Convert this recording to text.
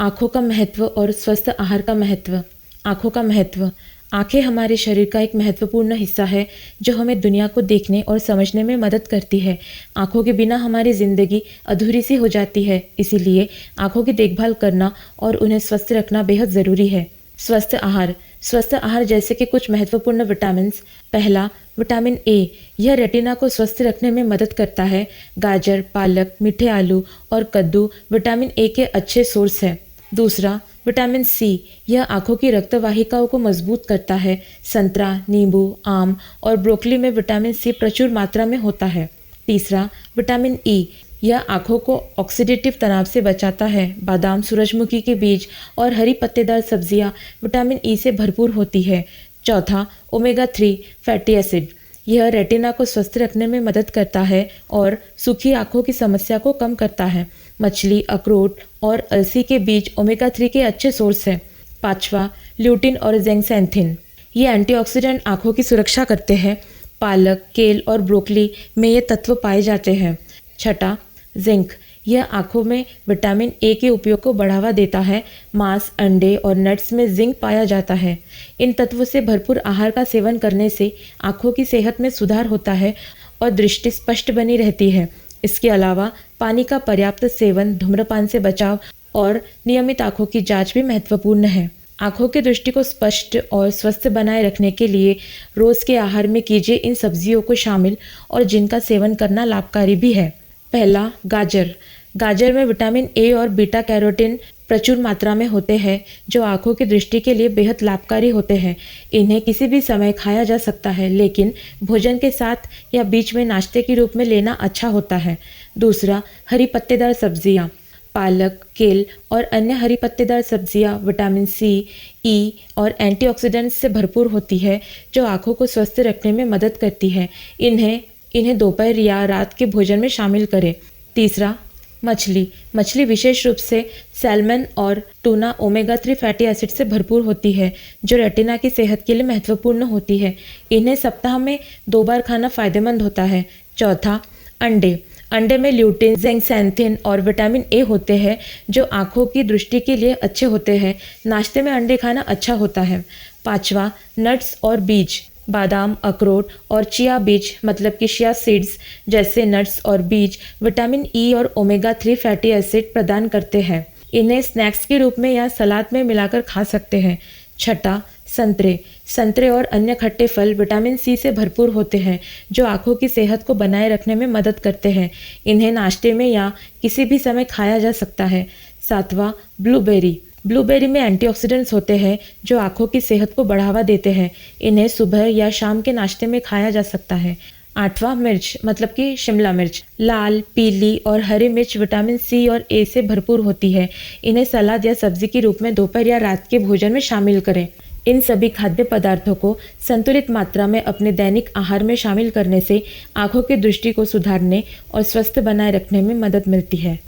आँखों का महत्व और स्वस्थ आहार का महत्व। आँखों का महत्व। आँखें हमारे शरीर का एक महत्वपूर्ण हिस्सा है जो हमें दुनिया को देखने और समझने में मदद करती है। आँखों के बिना हमारी ज़िंदगी अधूरी सी हो जाती है, इसीलिए आँखों की देखभाल करना और उन्हें स्वस्थ रखना बेहद ज़रूरी है। स्वस्थ आहार। स्वस्थ आहार जैसे कि कुछ महत्वपूर्ण विटामिन्स। पहला, विटामिन ए। यह रेटिना को स्वस्थ रखने में मदद करता है। गाजर, पालक, मीठे आलू और कद्दू विटामिन ए के अच्छे सोर्स हैं। दूसरा, विटामिन सी। यह आँखों की रक्त वाहिकाओं को मजबूत करता है। संतरा, नींबू, आम और ब्रोकली में विटामिन सी प्रचुर मात्रा में होता है। तीसरा, विटामिन ई। यह आँखों को ऑक्सीडेटिव तनाव से बचाता है। बादाम, सूरजमुखी के बीज और हरी पत्तेदार सब्जियाँ विटामिन ई से भरपूर होती है। चौथा, ओमेगा 3 फैटी एसिड। यह रेटिना को स्वस्थ रखने में मदद करता है और सूखी आँखों की समस्या को कम करता है। मछली, अखरोट और अलसी के बीज ओमेगा 3 के अच्छे सोर्स हैं। पाँचवा, ल्यूटिन और जेंक्सैंथिन। ये एंटीऑक्सीडेंट आँखों की सुरक्षा करते हैं। पालक, केल और ब्रोकली में ये तत्व पाए जाते हैं। छठा, जिंक। यह आँखों में विटामिन ए के उपयोग को बढ़ावा देता है। मांस, अंडे और नट्स में जिंक पाया जाता है। इन तत्वों से भरपूर आहार का सेवन करने से आँखों की सेहत में सुधार होता है और दृष्टि स्पष्ट बनी रहती है। इसके अलावा पानी का पर्याप्त सेवन, धूम्रपान से बचाव और नियमित आँखों की जांच भी महत्वपूर्ण है। आँखों की दृष्टि को स्पष्ट और स्वस्थ बनाए रखने के लिए रोज़ के आहार में कीजिए इन सब्जियों को शामिल और जिनका सेवन करना लाभकारी भी है। पहला, गाजर। गाजर में विटामिन ए और बीटा कैरोटीन प्रचुर मात्रा में होते हैं जो आँखों की दृष्टि के लिए बेहद लाभकारी होते हैं। इन्हें किसी भी समय खाया जा सकता है, लेकिन भोजन के साथ या बीच में नाश्ते के रूप में लेना अच्छा होता है। दूसरा, हरी पत्तेदार सब्जियाँ। पालक, केल और अन्य हरी पत्तेदार सब्जियाँ विटामिन सी, ई और एंटीऑक्सीडेंट्स से भरपूर होती है जो आँखों को स्वस्थ रखने में मदद करती है। इन्हें दोपहर या रात के भोजन में शामिल करें। तीसरा, मछली। मछली विशेष रूप से सैल्मन और टूना ओमेगा 3 फैटी एसिड से भरपूर होती है जो रेटिना की सेहत के लिए महत्वपूर्ण होती है। इन्हें सप्ताह में 2 बार खाना फायदेमंद होता है। चौथा, अंडे। अंडे में ल्यूटिन, जेंक्सैंथिन और विटामिन ए होते हैं जो आँखों की दृष्टि के लिए अच्छे होते हैं। नाश्ते में अंडे खाना अच्छा होता है। पाँचवा, नट्स और बीज। बादाम, अखरोट और चिया बीज मतलब कि चिया सीड्स जैसे नट्स और बीज विटामिन ई और ओमेगा 3 फैटी एसिड प्रदान करते हैं। इन्हें स्नैक्स के रूप में या सलाद में मिलाकर खा सकते हैं। छठा, संतरे। संतरे और अन्य खट्टे फल विटामिन सी से भरपूर होते हैं जो आँखों की सेहत को बनाए रखने में मदद करते हैं। इन्हें नाश्ते में या किसी भी समय खाया जा सकता है। सातवां, ब्लूबेरी। ब्लूबेरी में एंटीऑक्सीडेंट्स होते हैं जो आँखों की सेहत को बढ़ावा देते हैं। इन्हें सुबह या शाम के नाश्ते में खाया जा सकता है। आठवां, मिर्च मतलब कि शिमला मिर्च। लाल, पीली और हरी मिर्च विटामिन सी और ए से भरपूर होती है। इन्हें सलाद या सब्जी के रूप में दोपहर या रात के भोजन में शामिल करें। इन सभी खाद्य पदार्थों को संतुलित मात्रा में अपने दैनिक आहार में शामिल करने से आँखों की दृष्टि को सुधारने और स्वस्थ बनाए रखने में मदद मिलती है।